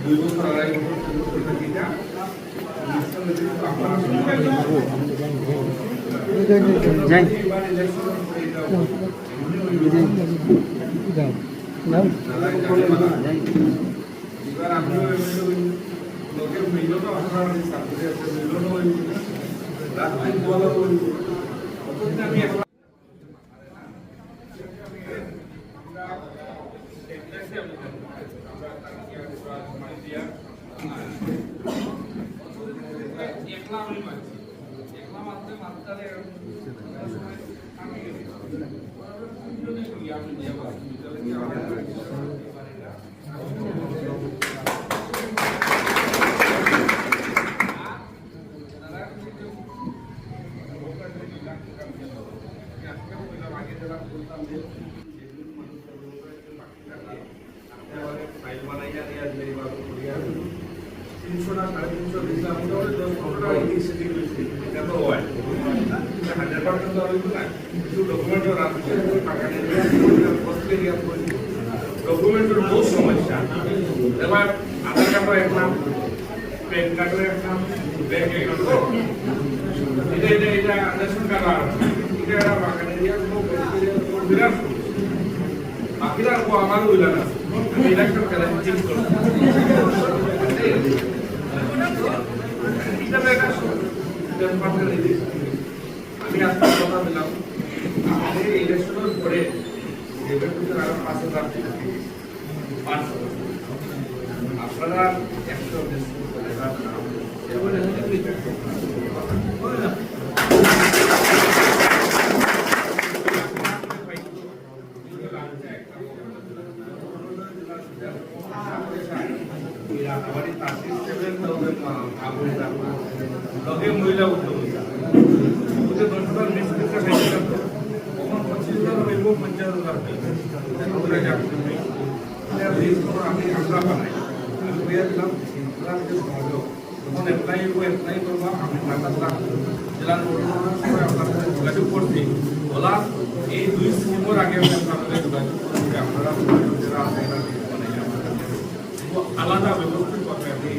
2 বছর 2.5 বছর এটা যাই এবার আপনি লোকের মিলন আপনার মিলন রাত্রি বলা আমি ডকুমেন্টের বহু সমস্যা এবার আধার কার্ডও এক নাম প্যান কার্ডও এক নাম ব্যাংক অ্যাকাউন্ট এটা রেশন কার্ড আর এটা বাগানের বিরাট বাকিরা আমারও উইলান আছে আমি ইলেকশন খেলা চেঞ্জ করব আমি আজকে কথা দিলাম আমাদের ইলেকশনের পরে আরো 5,000 আপনারা 100 মহিলা উদ্যোক্তা ওদের 10,000 মিস্ত্রিকে খাইতে তখন 25,000 হইব 50,000 আমি আমরা বানাই আমি বইয়া দিলাম তখন অ্যাপ্লাই করবো আমি মাতাল্লাহ জেলার সবাই আপনার সাথে যোগাযোগ করছি বলা এই 2 সেপ্টেম্বর আগে আমি আপনাদের যোগাযোগ করছি আপনারা যারা আলাদা ব্যবস্থা করবেন এই